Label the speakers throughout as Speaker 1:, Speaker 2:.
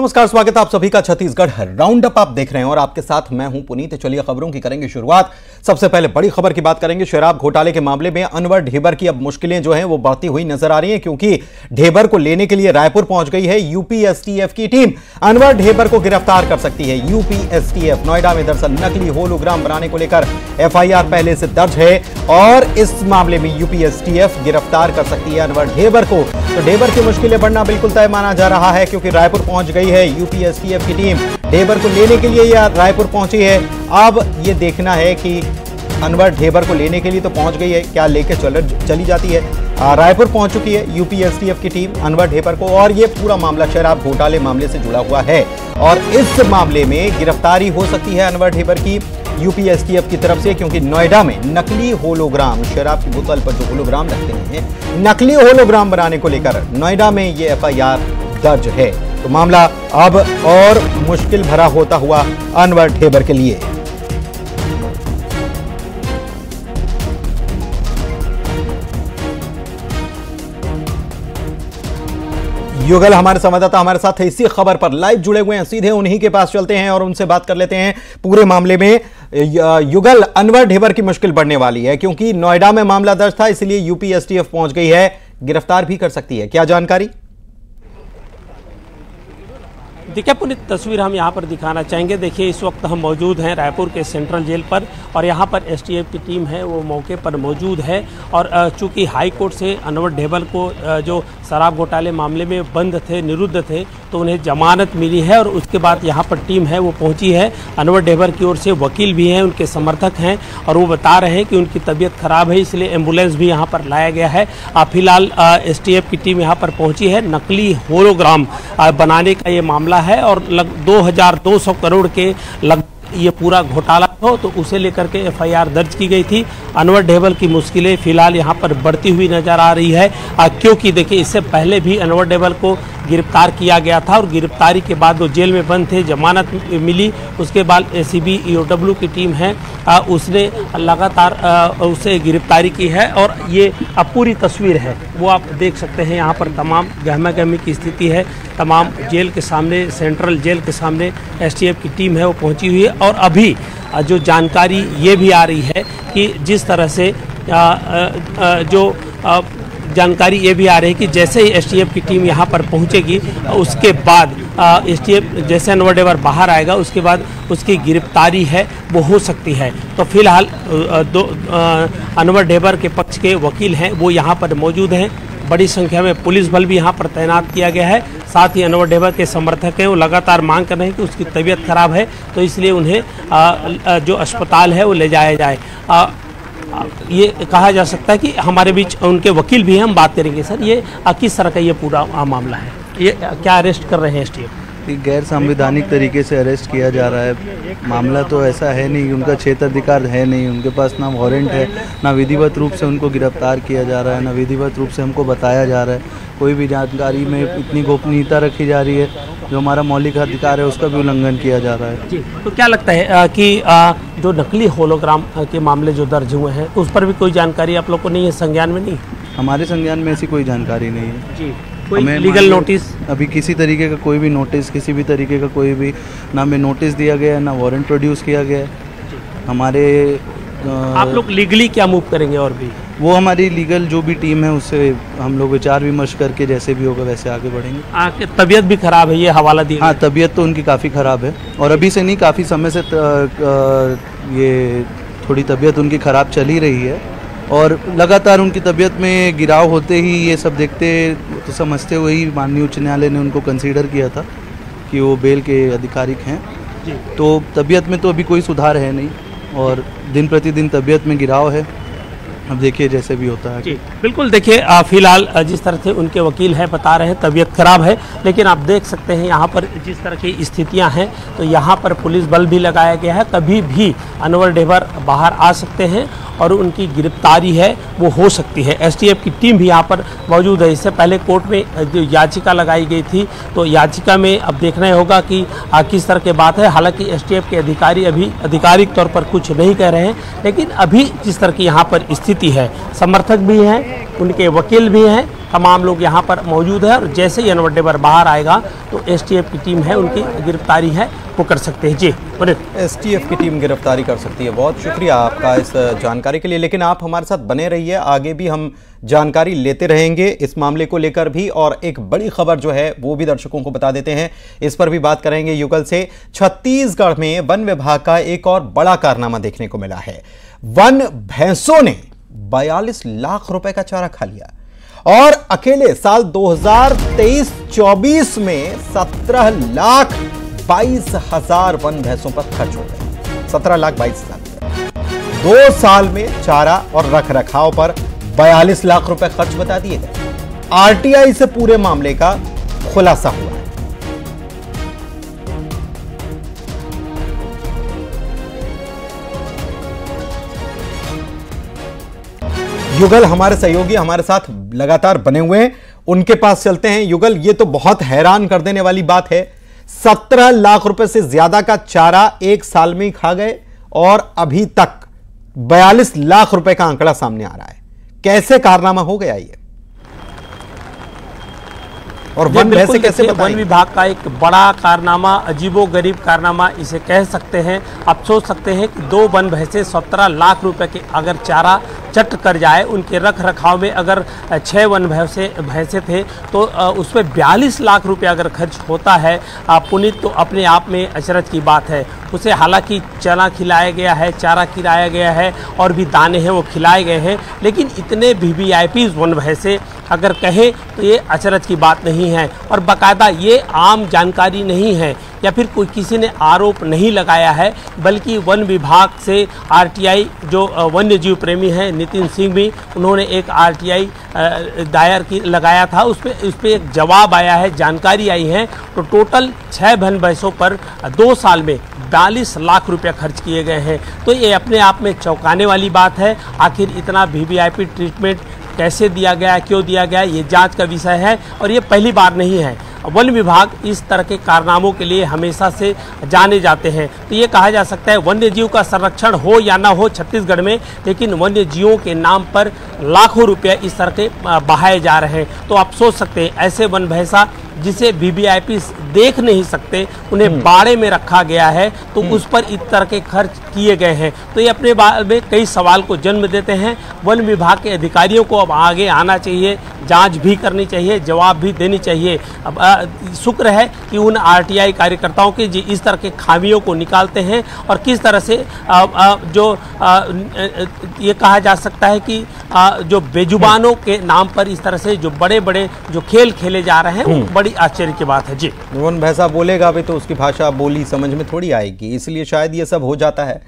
Speaker 1: नमस्कार, स्वागत है आप सभी का छत्तीसगढ़ राउंड अप आप देख रहे हैं और आपके साथ मैं हूं पुनीत। चलिए खबरों की करेंगे शुरुआत। सबसे पहले बड़ी खबर की बात करेंगे। शराब घोटाले के मामले में अनवर ढेबर की अब मुश्किलें जो हैं वो बढ़ती हुई नजर आ रही हैं, क्योंकि ढेबर को लेने के लिए रायपुर पहुंच गई है यूपी एसटीएफ की टीम। अनवर ढेबर को गिरफ्तार कर सकती है यूपी एसटीएफ। नोएडा में दरअसल नकली होलोग्राम बनाने को लेकर एफआईआर पहले से दर्ज है और इस मामले में यूपी एसटीएफ गिरफ्तार कर सकती है अनवर ढेबर को। तो ढेबर की मुश्किलें बढ़ना बिल्कुल तय माना जा रहा है, क्योंकि रायपुर पहुंच गई है यूपी एसटीएफ की टीम। ढेबर को लेने के लिए यह रायपुर पहुंची है। अब यह देखना है कि अनवर ढेबर को लेने के लिए तो पहुंच गई है, क्या लेके चली जाती है। रायपुर पहुंच चुकी है यूपी एसटीएफ की टीम अनवर ढेबर को, और यह पूरा मामला शराब घोटाले मामले से जुड़ा हुआ है और इस मामले में गिरफ्तारी हो सकती है अनवर ढेबर की यूपी एसटीएफ की तरफ से, क्योंकि नोएडा में नकली होलोग्राम, शराब की बोतल पर जो होलोग्राम रखते हैं, नकली होलोग्राम बनाने को लेकर नोएडा में ये एफआईआर दर्ज है। तो मामला अब और मुश्किल भरा होता हुआ अनवर ढेबर के लिए। युगल हमारे संवाददाता हमारे साथ इसी खबर पर लाइव जुड़े हुए हैं, सीधे उन्हीं के पास चलते हैं और उनसे बात कर लेते हैं पूरे मामले में। युगल, अनवर ढेबर की मुश्किल बढ़ने वाली है, क्योंकि नोएडा में मामला दर्ज था, इसलिए यूपी एसटीएफ पहुंच गई है, गिरफ्तार भी कर सकती है, क्या जानकारी?
Speaker 2: देखिए पुनीत, तस्वीर हम यहाँ पर दिखाना चाहेंगे। देखिए इस वक्त हम मौजूद हैं रायपुर के सेंट्रल जेल पर और यहाँ पर एसटीएफ की टीम है वो मौके पर मौजूद है। और चूंकि हाई कोर्ट से अनवर ढेबर को जो शराब घोटाले मामले में बंद थे, निरुद्ध थे, तो उन्हें जमानत मिली है और उसके बाद यहाँ पर टीम है वो पहुँची है। अनवर ढेबर की ओर से वकील भी हैं, उनके समर्थक हैं और वो बता रहे हैं कि उनकी तबीयत खराब है, इसलिए एम्बुलेंस भी यहाँ पर लाया गया है। फिलहाल एसटीएफ की टीम यहाँ पर पहुँची है। नकली होलोग्राम बनाने का ये मामला है और 2200 करोड़ के ये पूरा घोटाला हो, तो उसे लेकर के एफआईआर दर्ज की गई थी। अनवर ढेबर की मुश्किलें फिलहाल यहाँ पर बढ़ती हुई नजर आ रही है, क्योंकि देखिए इससे पहले भी अनवर ढेबर को गिरफ्तार किया गया था और गिरफ्तारी के बाद वो जेल में बंद थे, जमानत मिली। उसके बाद एसीबी ईओडब्ल्यू की टीम है उसने लगातार उसे गिरफ्तारी की है और ये अब पूरी तस्वीर है वो आप देख सकते हैं। यहाँ पर तमाम गहमा गहमी की स्थिति है, तमाम जेल के सामने, सेंट्रल जेल के सामने एसटीएफ की टीम है वो पहुँची हुई है। और अभी जो जानकारी ये भी आ रही है कि जिस तरह से जानकारी ये भी आ रही है कि जैसे ही एसटीएफ की टीम यहाँ पर पहुँचेगी उसके बाद एसटीएफ जैसे अनवर ढेबर बाहर आएगा उसके बाद उसकी गिरफ्तारी है वो हो सकती है। तो फिलहाल अनवर ढेबर के पक्ष के वकील हैं वो यहाँ पर मौजूद हैं। बड़ी संख्या में पुलिस बल भी यहाँ पर तैनात किया गया है। साथ ही अनवर ढेबर के समर्थक हैं वो लगातार मांग कर रहे हैं कि उसकी तबीयत खराब है, तो इसलिए उन्हें जो अस्पताल है वो ले जाया जाए। ये कहा जा सकता है कि हमारे बीच उनके वकील भी हैं, हम बात करेंगे। सर, ये किस तरह का ये पूरा मामला है, ये क्या अरेस्ट कर रहे हैं एसटीएफ?
Speaker 3: गैर संवैधानिक तरीके से अरेस्ट किया जा रहा है। मामला तो ऐसा है नहीं, उनका क्षेत्राधिकार है नहीं, उनके पास ना वारंट है, ना विधिवत रूप से उनको गिरफ्तार किया जा रहा है, ना विधिवत रूप से हमको बताया जा रहा है। कोई भी जानकारी में इतनी गोपनीयता रखी जा रही है, जो हमारा मौलिक अधिकार है उसका भी उल्लंघन किया जा रहा है।
Speaker 2: जी, तो क्या लगता है कि जो नकली होलोग्राम के मामले जो दर्ज हुए हैं उस पर भी कोई जानकारी आप लोग को नहीं है, संज्ञान में नहीं?
Speaker 3: हमारे संज्ञान में ऐसी कोई जानकारी नहीं है
Speaker 2: जी। कोई लीगल नोटिस
Speaker 3: अभी किसी तरीके का कोई भी नोटिस, किसी भी तरीके का कोई भी ना में नोटिस दिया गया है, ना वारंट प्रोड्यूस किया गया है हमारे।
Speaker 2: आप लोग लीगली क्या मूव करेंगे? और भी
Speaker 3: वो हमारी लीगल जो भी टीम है उससे हम लोग विचार विमर्श करके जैसे भी होगा वैसे आगे बढ़ेंगे।
Speaker 2: तबीयत भी खराब है, ये हवाला दिया?
Speaker 3: हाँ, तबीयत तो उनकी काफ़ी ख़राब है और अभी से नहीं, काफ़ी समय से ये थोड़ी तबीयत उनकी ख़राब चल ही रही है और लगातार उनकी तबीयत में गिराव होते ही ये सब देखते तो समझते हुए ही माननीय उच्च न्यायालय ने उनको कंसीडर किया था कि वो बेल के अधिकारिक हैं। तो तबीयत में तो अभी कोई सुधार है नहीं और दिन प्रतिदिन तबीयत में गिराव है। अब देखिए जैसे भी होता है।
Speaker 2: जी बिल्कुल, देखिए फिलहाल जिस तरह से उनके वकील हैं बता रहे हैं तबीयत खराब है, लेकिन आप देख सकते हैं यहाँ पर जिस तरह की स्थितियाँ हैं तो यहाँ पर पुलिस बल भी लगाया गया है। कभी भी अनवर ढेबर बाहर आ सकते हैं और उनकी गिरफ्तारी है वो हो सकती है। एसटीएफ की टीम भी यहाँ पर मौजूद है। इससे पहले कोर्ट में जो याचिका लगाई गई थी तो याचिका में अब देखना होगा कि किस तरह की बात है। हालांकि एसटीएफ के अधिकारी अभी आधिकारिक तौर पर कुछ नहीं कह रहे हैं, लेकिन अभी जिस तरह की यहाँ पर स्थिति स्थिति है। समर्थक भी हैं, उनके वकील भी हैं, तमाम लोग यहाँ पर मौजूद है और जैसे ही अनवर ढिबर बाहर आएगा तो एसटीएफ की टीम है, उनकी गिरफ्तारी है वो कर सकते हैं। जी
Speaker 1: एसटीएफ की टीम गिरफ्तारी कर सकती है। बहुत शुक्रिया आपका इस जानकारी के लिए, लेकिन आप हमारे साथ बने रहिए, आगे भी हम जानकारी लेते रहेंगे इस मामले को लेकर भी। और एक बड़ी खबर जो है वो भी दर्शकों को बता देते हैं, इस पर भी बात करेंगे युगल से। छत्तीसगढ़ में वन विभाग का एक और बड़ा कारनामा देखने को मिला है। वन भैंसों ने 42 लाख रुपए का चारा खा लिया और अकेले साल 2023-24 में 17,22,000 वन भैंसों पर खर्च हो गए। 17,22,000। 2 साल में चारा और रख रखाव पर 42 लाख रुपए खर्च बता दिए गए। आरटीआई से पूरे मामले का खुलासा हुआ है। युगल हमारे सहयोगी हमारे साथ लगातार बने हुए हैं, उनके पास चलते हैं। युगल, ये तो बहुत हैरान कर देने वाली बात है। 17 लाख रुपए से ज्यादा का चारा 1 साल में ही खा गए और अभी तक 42 लाख रुपए का आंकड़ा सामने आ रहा है। कैसे कारनामा हो गया ये, और वन भैंसे कैसे बताएं?
Speaker 2: वन विभाग का एक बड़ा कारनामा, अजीबोगरीब कारनामा इसे कह सकते हैं। आप सोच सकते हैं कि 2 वन भैंसे 17 लाख रुपए के अगर चारा चट कर जाए, उनके रख रखाव में अगर 6 वन भैंसे थे तो उसमें 42 लाख रुपए अगर खर्च होता है पुनीत, तो अपने आप में अचरज की बात है। उसे हालांकि चना खिलाया गया है, चारा खिलाया गया है और भी दाने हैं वो खिलाए गए हैं, लेकिन इतने वीवीआईपी वन भैंसे अगर कहें तो ये अचरज की बात नहीं है और बाकायदा ये आम जानकारी नहीं है या फिर कोई किसी ने आरोप नहीं लगाया है, बल्कि वन विभाग से आरटीआई जो वन्य जीव प्रेमी हैं नितिन सिंह भी, उन्होंने एक आरटीआई दायर लगाया था, उस पर एक जवाब आया है, जानकारी आई है। तो टोटल 6 वन भैंसों पर 2 साल में 42 लाख रुपया खर्च किए गए हैं। तो ये अपने आप में चौंकाने वाली बात है। आखिर इतना वीवीआईपी ट्रीटमेंट कैसे दिया गया, क्यों दिया गया, ये जांच का विषय है और ये पहली बार नहीं है। वन विभाग इस तरह के कारनामों के लिए हमेशा से जाने जाते हैं। तो ये कहा जा सकता है वन्य जीव का संरक्षण हो या ना हो छत्तीसगढ़ में, लेकिन वन्य जीवों के नाम पर लाखों रुपए इस तरह के बहाए जा रहे हैं। तो आप सोच सकते हैं ऐसे वन भैंसा जिसे वीवीआईपी देख नहीं सकते, उन्हें बाड़े में रखा गया है, तो उस पर इस तरह के खर्च किए गए हैं। तो ये अपने बारे में कई सवाल को जन्म देते हैं। वन विभाग के अधिकारियों को अब आगे आना चाहिए, जांच भी करनी चाहिए, जवाब भी देनी चाहिए। अब शुक्र है कि उन आरटीआई कार्यकर्ताओं के जो इस तरह के खामियों को निकालते हैं और किस तरह से ये कहा जा सकता है कि जो बेजुबानों के नाम पर इस तरह से जो बड़े बड़े जो खेल खेले जा रहे हैं वो बड़ी आश्चर्य की बात है। जी,
Speaker 1: वन भैंसा बोलेगा भी तो उसकी भाषा बोली समझ में थोड़ी आएगी, इसलिए शायद ये सब हो जाता है।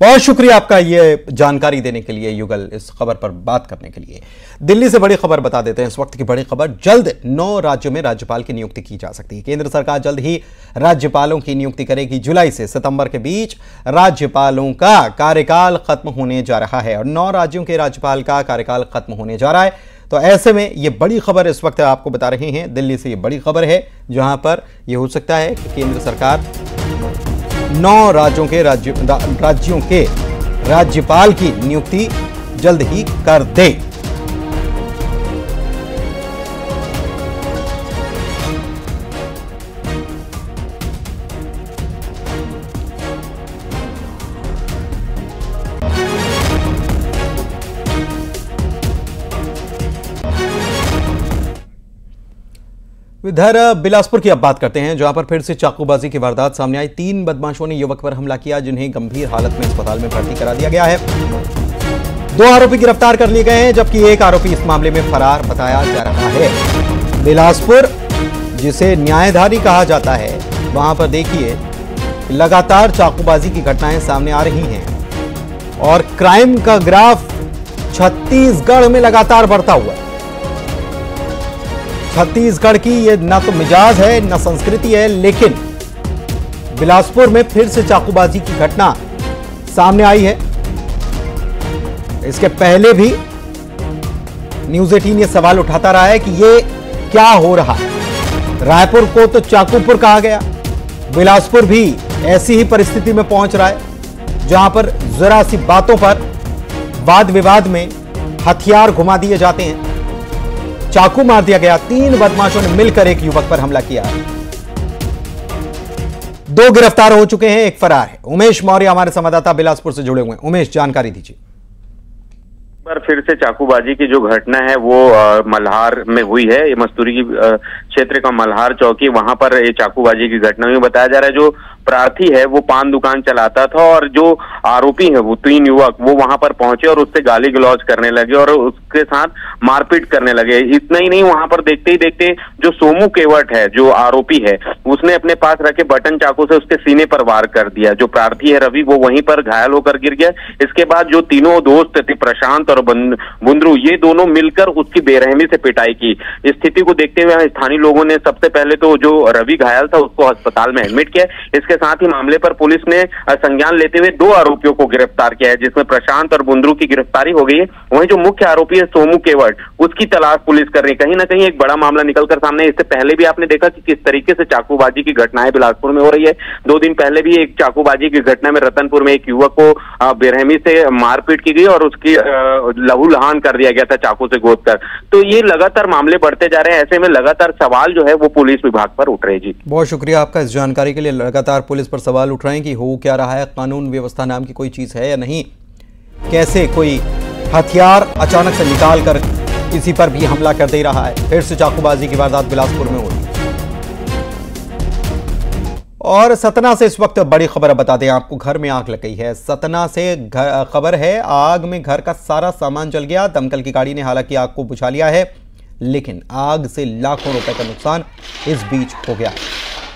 Speaker 1: बहुत शुक्रिया आपका ये जानकारी देने के लिए युगल, इस खबर पर बात करने के लिए। दिल्ली से बड़ी खबर बता देते हैं, इस वक्त की बड़ी खबर। जल्द 9 राज्यों में राज्यपाल की नियुक्ति की जा सकती है। केंद्र सरकार जल्द ही राज्यपालों की नियुक्ति करेगी। जुलाई से सितंबर के बीच राज्यपालों का कार्यकाल खत्म होने जा रहा है और 9 राज्यों के राज्यपाल का कार्यकाल खत्म होने जा रहा है। तो ऐसे में ये बड़ी खबर इस वक्त आपको बता रहे हैं, दिल्ली से ये बड़ी खबर है, जहां पर यह हो सकता है कि केंद्र सरकार 9 राज्यों के राज्यपाल की नियुक्ति जल्द ही कर दे। इधर बिलासपुर की अब बात करते हैं, जहां पर फिर से चाकूबाजी की वारदात सामने आई। 3 बदमाशों ने युवक पर हमला किया, जिन्हें गंभीर हालत में अस्पताल में भर्ती करा दिया गया है। 2 आरोपी गिरफ्तार कर लिए गए हैं, जबकि एक आरोपी इस मामले में फरार बताया जा रहा है। बिलासपुर, जिसे न्यायधारी कहा जाता है, वहां पर देखिए लगातार चाकूबाजी की घटनाएं सामने आ रही हैं और क्राइम का ग्राफ छत्तीसगढ़ में लगातार बढ़ता हुआ है। छत्तीसगढ़ की ये न तो मिजाज है न संस्कृति है, लेकिन बिलासपुर में फिर से चाकूबाजी की घटना सामने आई है। इसके पहले भी न्यूज़ 18 ये सवाल उठाता रहा है कि ये क्या हो रहा है। रायपुर को तो चाकूपुर कहा गया, बिलासपुर भी ऐसी ही परिस्थिति में पहुंच रहा है, जहां पर जरा सी बातों पर वाद विवाद में हथियार घुमा दिए जाते हैं, चाकू मार दिया गया। 3 बदमाशों ने मिलकर एक युवक पर हमला किया। 2 गिरफ्तार हो चुके हैं, एक फरार है। उमेश मौर्य हमारे संवाददाता बिलासपुर से जुड़े हुए हैं। उमेश, जानकारी दीजिए।
Speaker 4: पर फिर से चाकूबाजी की जो घटना है वो मल्हार में हुई है। ये मस्तूरी की क्षेत्र का मल्हार चौकी, वहां पर ये चाकूबाजी की घटना हुई। बताया जा रहा है जो प्रार्थी है वो पान दुकान चलाता था और जो आरोपी है वो 3 युवक वो वहां पर पहुंचे और उससे गाली गलौज करने लगे और उसके साथ मारपीट करने लगे। इतना ही नहीं, वहां पर देखते ही देखते जो सोमू केवट है जो आरोपी है उसने अपने पास रखे बटन चाकू से उसके सीने पर वार कर दिया। जो प्रार्थी है रवि वो वहीं पर घायल होकर गिर गया। इसके बाद जो तीनों दोस्त थे प्रशांत और बुंदरू, ये दोनों मिलकर उसकी बेरहमी से पिटाई की। स्थिति को देखते हुए स्थानीय लोगों ने सबसे पहले तो जो रवि घायल था उसको अस्पताल में एडमिट किया। इसके साथ ही मामले पर पुलिस ने संज्ञान लेते हुए 2 आरोपियों को गिरफ्तार किया है, जिसमें प्रशांत और बुंदरू की गिरफ्तारी हो गई है। वहीं जो मुख्य आरोपी है सोमू केवट, उसकी तलाश पुलिस कर रही है। कहीं ना कहीं एक बड़ा मामला निकलकर सामने। इससे पहले भी आपने देखा कि किस तरीके से चाकूबाजी की घटनाएं बिलासपुर में हो रही है। 2 दिन पहले भी एक चाकूबाजी की घटना में रतनपुर में एक युवक को बेरहमी से मारपीट की गई और उसकी लहूलुहान कर दिया गया था चाकू से गोदकर। तो ये लगातार मामले बढ़ते जा रहे हैं। ऐसे में लगातार सवाल जो है वो पुलिस विभाग पर उठ रहे हैं। जी,
Speaker 1: बहुत शुक्रिया आपका इस जानकारी के लिए। लगातार पुलिस पर सवाल उठ रहे हैं कि हो क्या रहा है, कानून व्यवस्था नाम की कोई चीज है या नहीं, कैसे कोई हथियार अचानक से निकाल कर किसी पर भी हमला कर दे रहा है। फिर से चाकूबाजी की वारदात बिलासपुर में हो रही है। और सतना से इस वक्त बड़ी खबर बता दें आपको, घर में आग लग गई है। सतना से खबर है, आग में घर का सारा सामान जल गया। दमकल की गाड़ी ने हालांकि आग को बुझा लिया है, लेकिन आग से लाखों रुपए का नुकसान इस बीच हो गया।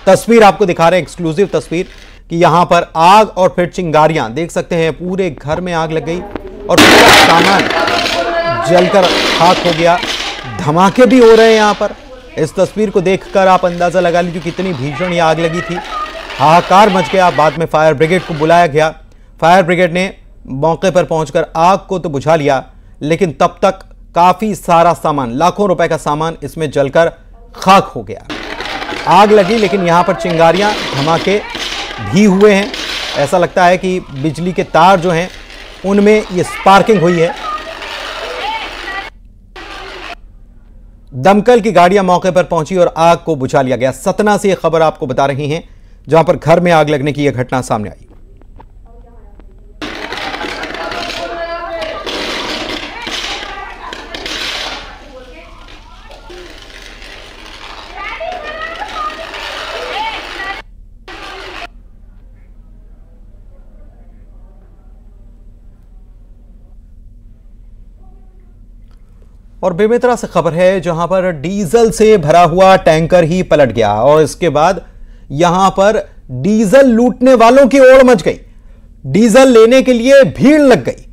Speaker 1: तस्वीर आपको दिखा रहे हैं, एक्सक्लूसिव तस्वीर, कि यहां पर आग और फिर चिंगारियां देख सकते हैं। पूरे घर में आग लग गई और पूरा सामान जलकर खाक हो गया। धमाके भी हो रहे हैं यहां पर। इस तस्वीर को देखकर आप अंदाजा लगा लीजिए कितनी भीषण ये आग लगी थी। हाहाकार मच गया। बाद में फायर ब्रिगेड को बुलाया गया। फायर ब्रिगेड ने मौके पर पहुंचकर आग को तो बुझा लिया, लेकिन तब तक काफी सारा सामान, लाखों रुपए का सामान इसमें जलकर खाक हो गया। आग लगी, लेकिन यहां पर चिंगारियां, धमाके भी हुए हैं। ऐसा लगता है कि बिजली के तार जो हैं उनमें ये स्पार्किंग हुई है। दमकल की गाड़ियां मौके पर पहुंची और आग को बुझा लिया गया। सतना से यह खबर आपको बता रही हैं, जहां पर घर में आग लगने की यह घटना सामने आई। और बेमेतरा से खबर है, जहां पर डीजल से भरा हुआ टैंकर ही पलट गया और इसके बाद यहां पर डीजल लूटने वालों की ओड़ मच गई। डीजल लेने के लिए भीड़ लग गई।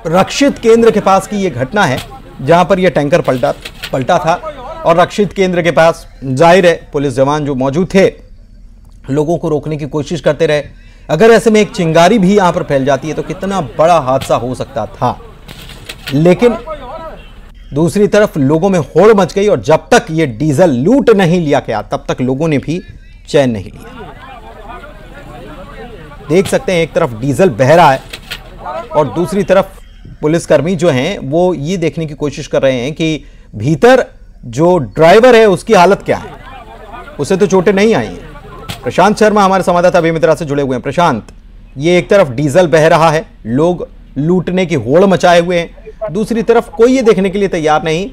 Speaker 1: रक्षित केंद्र के पास की यह घटना है, जहां पर यह टैंकर पलटा था और रक्षित केंद्र के पास जाहिर है पुलिस जवान जो मौजूद थे लोगों को रोकने की कोशिश करते रहे। अगर ऐसे में एक चिंगारी भी यहां पर फैल जाती है तो कितना बड़ा हादसा हो सकता था। लेकिन दूसरी तरफ लोगों में होड़ मच गई और जब तक ये डीजल लूट नहीं लिया गया तब तक लोगों ने भी चैन नहीं लिया। देख सकते हैं एक तरफ डीजल बह रहा है और दूसरी तरफ पुलिसकर्मी जो हैं वो ये देखने की कोशिश कर रहे हैं कि भीतर जो ड्राइवर है उसकी हालत क्या है, उसे तो चोटें नहीं आई हैं। प्रशांत शर्मा हमारे संवाददाता बेमेतरा से जुड़े हुए हैं। प्रशांत, ये एक तरफ डीजल बह रहा है, लोग लूटने की होड़ मचाए हुए हैं, दूसरी तरफ कोई ये देखने के लिए तैयार नहीं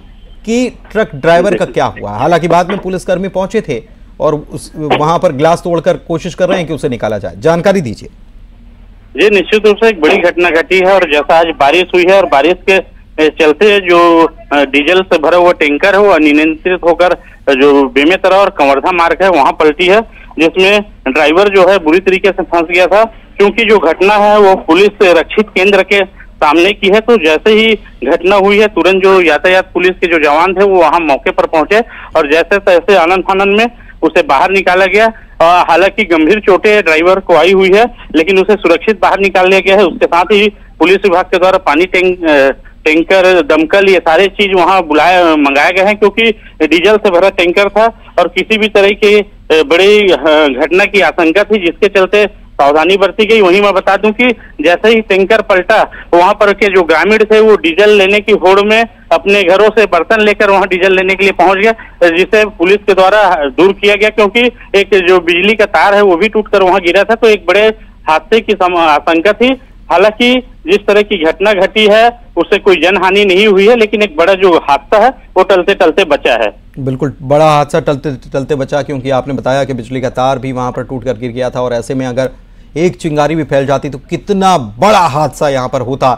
Speaker 1: कि ट्रक ड्राइवर का क्या हुआ। हालांकि बाद में पुलिसकर्मी पहुंचे थे और वहां पर ग्लास तोड़कर कोशिश कर रहे हैं कि उसे निकाला जाए। जानकारी दीजिए।
Speaker 5: जी, निश्चित रूप से एक बड़ी घटना घटी है और जैसा आज बारिश हुई है और बारिश के चलते जो डीजल से भरा हुआ टैंकर है वो अनियंत्रित होकर जो बेमेतरा और कंवर्धा मार्ग है वहां पलटी है, जिसमें ड्राइवर जो है बुरी तरीके से फंस गया था। क्योंकि जो घटना है वो पुलिस रक्षित केंद्र के सामने की है, तो जैसे ही घटना हुई है तुरंत जो यातायात पुलिस के जो जवान थे वो वहां मौके पर पहुंचे और जैसे तैसे आनन फानन में उसे बाहर निकाला गया। हालांकि गंभीर चोटें ड्राइवर को आई हुई है, लेकिन उसे सुरक्षित बाहर निकाल लिया गया है। उसके साथ ही पुलिस विभाग के द्वारा पानी टैंकर, दमकल, ये सारे चीज वहां मंगाए गए हैं, क्योंकि डीजल से भरा टैंकर था और किसी भी तरह की बड़ी घटना की आशंका थी, जिसके चलते सावधानी बरती गई। वहीं मैं बता दूं कि जैसे ही टैंकर पलटा, वहां पर के जो ग्रामीण थे वो डीजल लेने की होड़ में अपने घरों से बर्तन लेकर वहां डीजल लेने के लिए पहुंच गया, जिसे पुलिस के द्वारा दूर किया गया, क्योंकि एक जो बिजली का तार है वो भी टूटकर वहां गिरा था। तो एक बड़े हादसे की आशंका थी। हालांकि जिस तरह की घटना घटी है उससे कोई जनहानि नहीं हुई है, लेकिन एक बड़ा जो हादसा है वो टलते टलते बचा है।
Speaker 1: बिल्कुल, बड़ा हादसा टलते टलते बचा, क्योंकि आपने बताया कि बिजली का तार भी वहां पर टूट कर गिर गया था, और ऐसे में अगर एक चिंगारी भी फैल जाती तो कितना बड़ा हादसा यहां पर होता।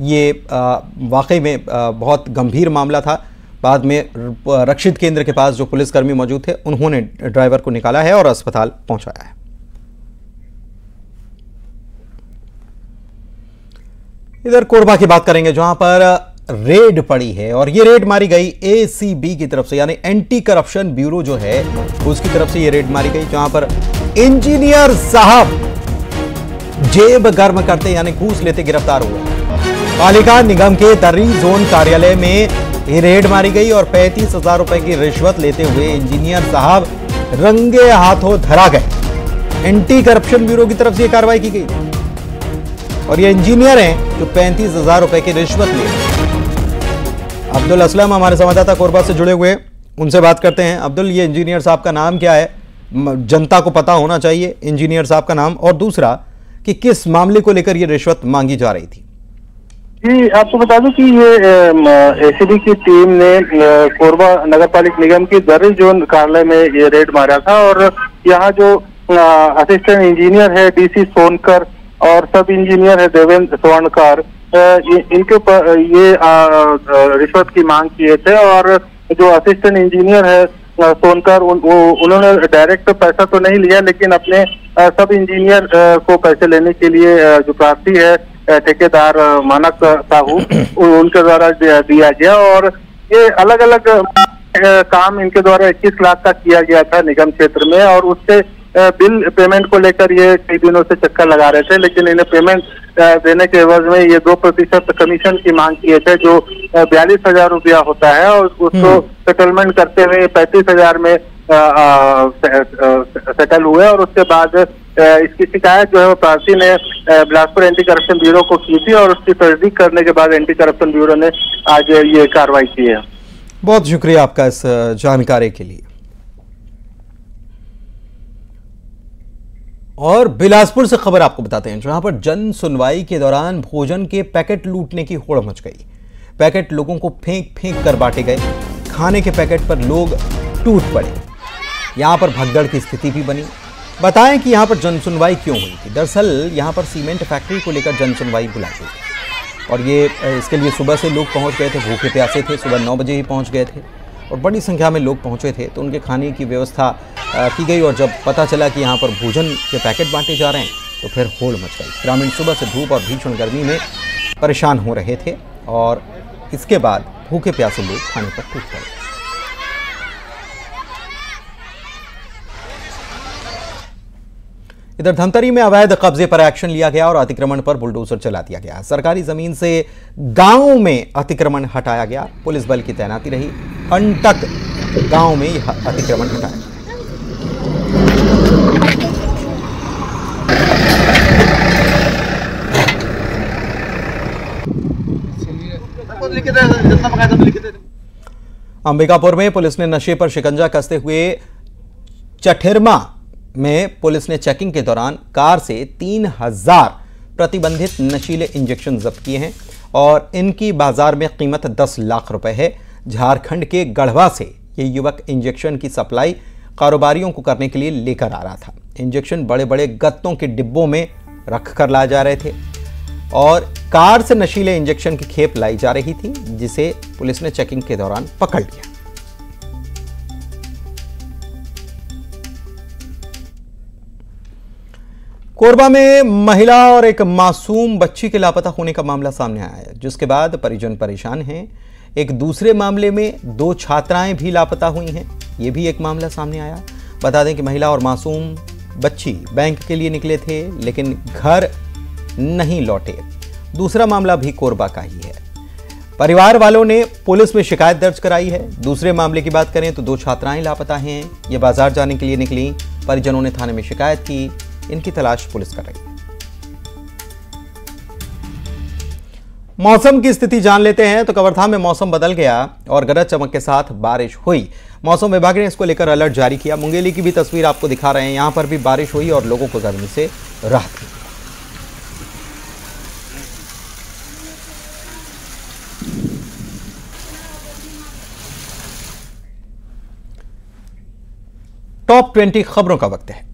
Speaker 1: ये वाकई में बहुत गंभीर मामला था। बाद में रक्षित केंद्र के पास जो पुलिसकर्मी मौजूद थे उन्होंने ड्राइवर को निकाला है और अस्पताल पहुंचाया है। इधर कोरबा की बात करेंगे, जहां पर रेड पड़ी है, और ये रेड मारी गई एसीबी की तरफ से, यानी एंटी करप्शन ब्यूरो जो है उसकी तरफ से ये रेड मारी गई, जहां पर इंजीनियर साहब जेब गर्म करते यानी घूस लेते गिरफ्तार हुए। पालिका निगम के तर्री जोन कार्यालय में ये रेड मारी गई और 35,000 रुपए की रिश्वत लेते हुए इंजीनियर साहब रंगे हाथों धरा गए। एंटी करप्शन ब्यूरो की तरफ से यह कार्रवाई की गई और ये इंजीनियर हैं जो 35,000 रुपए की रिश्वत ले रहे। अब्दुल असलम हमारे संवाददाता कोरबा से जुड़े हुए, उनसे बात करते हैं। अब्दुल, ये इंजीनियर साहब का नाम क्या है? जनता को पता होना चाहिए इंजीनियर साहब का नाम, और दूसरा कि किस मामले को लेकर ये रिश्वत मांगी जा रही थी।
Speaker 6: जी, आपको बता दूं कि ये एसीबी की टीम ने कोरबा नगर पालिका निगम की दर्री जोन कार्यालय में ये रेड मारा था, और यहाँ जो असिस्टेंट इंजीनियर है डीसी सोनकर और सब इंजीनियर है देवेंद्र स्वर्णकार, इनके ऊपर ये रिश्वत की मांग किए थे। और जो असिस्टेंट इंजीनियर है सोनकर, उन्होंने डायरेक्ट पैसा तो नहीं लिया, लेकिन अपने सब इंजीनियर को पैसे लेने के लिए जो प्रार्थी है ठेकेदार मानक साहू, उनके द्वारा दिया गया। और ये अलग अलग काम इनके द्वारा 21 लाख का किया गया था निगम क्षेत्र में, और उससे बिल पेमेंट को लेकर ये कई दिनों से चक्कर लगा रहे थे, लेकिन इन्हें पेमेंट देने के एवज में ये 2% कमीशन की मांग किए थे, जो 42,000 रुपया होता है, और उसको सेटलमेंट करते हुए 35,000 में सेटल हुए। और उसके बाद इसकी शिकायत जो है वो प्रार्थी ने बिलासपुर एंटी करप्शन ब्यूरो को की थी, और उसकी तस्दीक करने के बाद एंटी करप्शन ब्यूरो ने आज ये कार्रवाई की है।
Speaker 1: बहुत शुक्रिया आपका इस जानकारी के लिए। और बिलासपुर से खबर आपको बताते हैं, जहां पर जन सुनवाई के दौरान भोजन के पैकेट लूटने की होड़ मच गई। पैकेट लोगों को फेंक फेंक कर बांटे गए। खाने के पैकेट पर लोग टूट पड़े। यहां पर भगदड़ की स्थिति भी बनी। बताएं कि यहां पर जन सुनवाई क्यों हुई थी। दरअसल यहां पर सीमेंट फैक्ट्री को लेकर जन सुनवाई बुलाई गई थी, और ये इसके लिए सुबह से लोग पहुंच गए थे, भूखे प्यासे थे, सुबह 9 बजे ही पहुंच गए थे, और बड़ी संख्या में लोग पहुंचे थे। तो उनके खाने की व्यवस्था की गई, और जब पता चला कि यहाँ पर भोजन के पैकेट बांटे जा रहे हैं तो फिर होड़ मच गई। ग्रामीण सुबह से धूप और भीषण गर्मी में परेशान हो रहे थे, और इसके बाद भूखे प्यासे लोग खाने पर टूट पड़े। इधर धमतरी में अवैध कब्जे पर एक्शन लिया गया और अतिक्रमण पर बुलडोजर चला दिया गया। सरकारी जमीन से गांव में अतिक्रमण हटाया गया। पुलिस बल की तैनाती रही। अंटक गांव में यह अतिक्रमण हटाया गया। अंबिकापुर में पुलिस ने नशे पर शिकंजा कसते हुए चठिरमा में पुलिस ने चेकिंग के दौरान कार से 3,000 प्रतिबंधित नशीले इंजेक्शन जब्त किए हैं, और इनकी बाजार में कीमत 10 लाख रुपए है। झारखंड के गढ़वा से ये युवक इंजेक्शन की सप्लाई कारोबारियों को करने के लिए लेकर आ रहा था। इंजेक्शन बड़े बड़े गत्तों के डिब्बों में रख कर लाए जा रहे थे, और कार से नशीले इंजेक्शन की खेप लाई जा रही थी, जिसे पुलिस ने चेकिंग के दौरान पकड़ लिया। कोरबा में महिला और एक मासूम बच्ची के लापता होने का मामला सामने आया है, जिसके बाद परिजन परेशान हैं। एक दूसरे मामले में 2 छात्राएं भी लापता हुई हैं, यह भी एक मामला सामने आया। बता दें कि महिला और मासूम बच्ची बैंक के लिए निकले थे, लेकिन घर नहीं लौटे। दूसरा मामला भी कोरबा का ही है। परिवार वालों ने पुलिस में शिकायत दर्ज कराई है। दूसरे मामले की बात करें तो 2 छात्राएं लापता हैं। ये बाजार जाने के लिए निकली। परिजनों ने थाने में शिकायत की, इनकी तलाश पुलिस कर रही है। मौसम की स्थिति जान लेते हैं तो कवर्धा में मौसम बदल गया और गरज चमक के साथ बारिश हुई। मौसम विभाग ने इसको लेकर अलर्ट जारी किया। मुंगेली की भी तस्वीर आपको दिखा रहे हैं, यहां पर भी बारिश हुई और लोगों को गर्मी से राहत मिली। टॉप 20 खबरों का वक्त है।